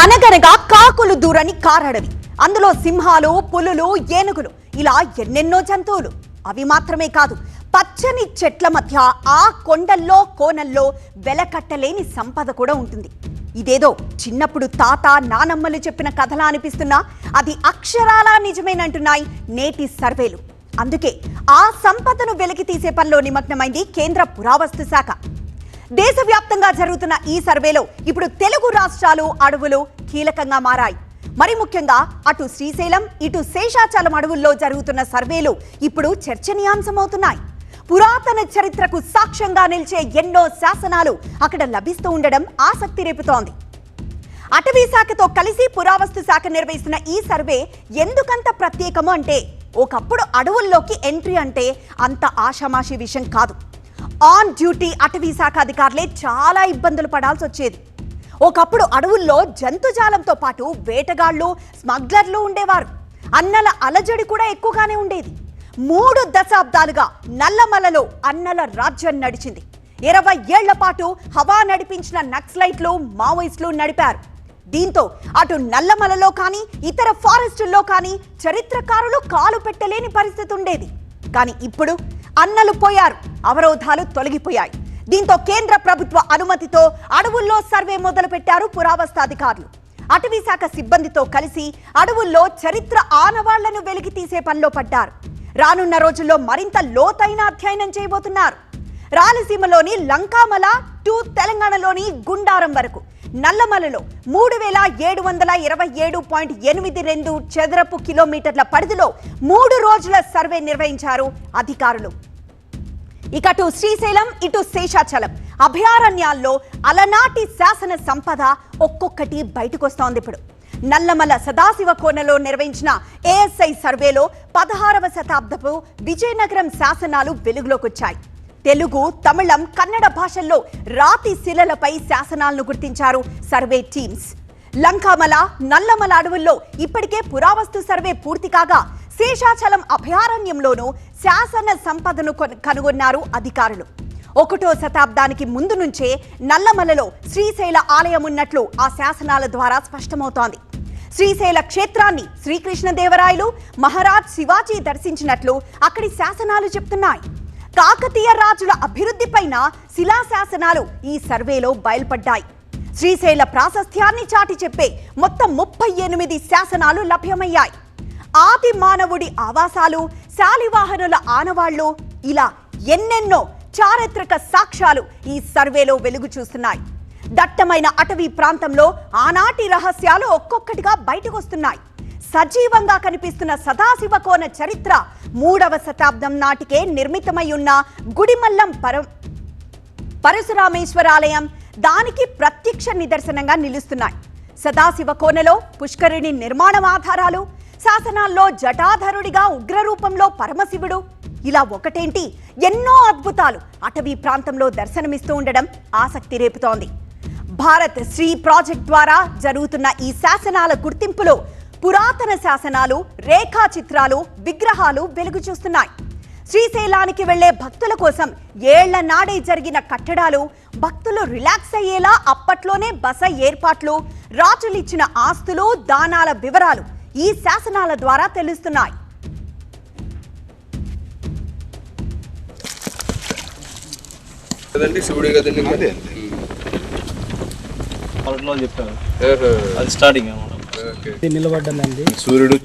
అనగనగా కాకులు దూరని కారడవి. అందులో సింహాలు, పులులు, ఏనుగులు, ఇలా ఎన్నెన్నో జంతువులు. అవి మాత్రమే కాదు, పచ్చని చెట్ల మధ్య ఆ కొండల్లో కోనల్లో వెలకట్టలేని సంపద కూడా ఉంటుంది. ఇదేదో చిన్నప్పుడు తాత నానమ్మలు చెప్పిన కథలా అనిపిస్తున్నా అది అక్షరాలా నిజమేనంటున్నాయి నేటి సర్వేలు. అందుకే ఆ సంపదను వెలికి తీసే పనిలో నిమగ్నమైంది కేంద్ర పురావస్తు శాఖ. దేశవ్యాప్తంగా జరుగుతున్న ఈ సర్వేలో ఇప్పుడు తెలుగు రాష్ట్రాలు, అడవులు కీలకంగా మారాయి. మరి ముఖ్యంగా అటు శ్రీశైలం, ఇటు శేషాచలం అడవుల్లో జరుగుతున్న సర్వేలు ఇప్పుడు చర్చనీయాంశమవుతున్నాయి. పురాతన చరిత్రకు సాక్ష్యంగా నిలిచే ఎన్నో శాసనాలు అక్కడ లభిస్తూ ఉండడం ఆసక్తి రేపుతోంది. అటవీ శాఖతో కలిసి పురావస్తు శాఖ నిర్వహిస్తున్న ఈ సర్వే ఎందుకంత ప్రత్యేకము అంటే, ఒకప్పుడు అడవుల్లోకి ఎంట్రీ అంటే అంత ఆషామాషి విషయం కాదు. ఆన్ డ్యూటీ అటవీ శాఖ అధికారులే చాలా ఇబ్బందులు పడాల్సి వచ్చేది. ఒకప్పుడు అడవుల్లో జంతుజాలంతో పాటు వేటగాళ్లు, స్మగ్లర్లు ఉండేవారు. అన్నల అలజడి కూడా ఎక్కువగానే ఉండేది. 3 దశాబ్దాలుగా నల్లమలలో అన్నల రాజ్యం నడిచింది. 20 ఏళ్ల పాటు హవా నడిపించిన నక్సలైట్లు, మావోయిస్టులు నడిపారు. దీంతో అటు నల్లమలలో కానీ ఇతర ఫారెస్టుల్లో కానీ చరిత్రకారులు కాలు పెట్టలేని పరిస్థితి ఉండేది. కానీ ఇప్పుడు అన్నలు పోయారు, అవరోధాలు తొలగిపోయాయి. దీంతో కేంద్ర ప్రభుత్వ అనుమతితో అడవుల్లో సర్వే మొదలు పెట్టారు పురావస్తు అధికారులు. అటవీ శాఖ సిబ్బందితో కలిసి అడవుల్లో చరిత్ర ఆనవాళ్లను వెలికి తీసే పనిలో పడ్డారు. రానున్న రోజుల్లో మరింత లోతైన అధ్యయనం చేయబోతున్నారు. రాయలసీమలోని లంకామల టు తెలంగాణలోని గుండారం వరకు నల్లమలలో 3727.82 చదరపు కిలోమీటర్ల పరిధిలో 3 రోజుల సర్వే నిర్వహించారు అధికారులు. ఇక అటు శ్రీశైలం, ఇటు శేషాచలం అభయారణ్యాల్లో అలనాటి శాసన సంపద ఒక్కొక్కటి బయటకొస్తోంది. ఇప్పుడు నల్లమల సదాశివ కోనలో నిర్వహించిన ఏఎస్ఐ సర్వేలో 16వ శతాబ్దపు విజయనగరం శాసనాలు వెలుగులోకి వచ్చాయి. తెలుగు, తమిళం, కన్నడ భాషల్లో రాతి శిలలపై శాసనాలను గుర్తించారు సర్వే టీమ్స్. లంకామల, నల్లమల అడవుల్లో ఇప్పటికే పురావస్తు సర్వే పూర్తి కాగా శేషాచలం అభయారణ్యంలోనూ శాసన సంపదను కనుగొన్నారు అధికారులు. 1వ శతాబ్దానికి ముందు నుంచే నల్లమలలో శ్రీశైల ఆలయం ఉన్నట్లు ఆ శాసనాల ద్వారా స్పష్టమవుతోంది. శ్రీశైల క్షేత్రాన్ని శ్రీకృష్ణదేవరాయలు, మహారాజ్ శివాజీ దర్శించినట్లు అక్కడి శాసనాలు చెప్తున్నాయి. కాకతీయ రాజుల అభివృద్ధిపైన శిలాశాసనాలు ఈ సర్వేలో బయల్పడ్డాయి. శ్రీశైల ప్రాశస్త్యాన్ని చాటి చెప్పే మొత్తం 38 శాసనాలు లభ్యమయ్యాయి. ఆది మానవుడి ఆవాసాలు, శాలివాహనుల ఆనవాళ్లు, ఇలా ఎన్నెన్నో చారిత్రక సాక్ష్యాలు ఈ సర్వేలో వెలుగు చూస్తున్నాయి. దట్టమైన అటవీ ప్రాంతంలో ఆనాటి రహస్యాలు ఒక్కొక్కటిగా బయటకొస్తున్నాయి. సజీవంగా కనిపిస్తున్న సదాశివ కోన చరిత్ర 3వ శతాబ్దం నాటికే నిర్మితమై ఉన్న గుడిమల్లం పరశురామేశ్వరాలయం దానికి ప్రత్యక్ష నిదర్శనంగా నిలుస్తున్నాయి. సదాశివ కోనలో పుష్కరిణి నిర్మాణం ఆధారాలు, శాసనాల్లో జటాధరుడిగా ఉగ్రరూపంలో పరమశివుడు, ఇలా ఒకటేంటి ఎన్నో అద్భుతాలు అటవీ ప్రాంతంలో దర్శనమిస్తూ ఉండడం ఆసక్తి రేపుతోంది. భారత్ శ్రీ ప్రాజెక్ట్ ద్వారా జరుగుతున్న ఈ శాసనాల గుర్తింపులో పురాతన శాసనాలు, రేఖా చిత్రాలు, విగ్రహాలు వెలుగు చూస్తున్నాయి. శ్రీశైలానికి వెళ్లే భక్తుల కోసం ఏళ్ల నాడే జరిగిన కట్టడాలు, భక్తులు రిలాక్స్ అయ్యేలా అప్పట్లోనే బస ఏర్పాట్లు, రాజులిచ్చిన ఆస్తులు, దానాల వివరాలు ఈ శాసనాల ద్వారా తెలుస్తున్నాయి. నిలబడ్డండి సూర్యుడు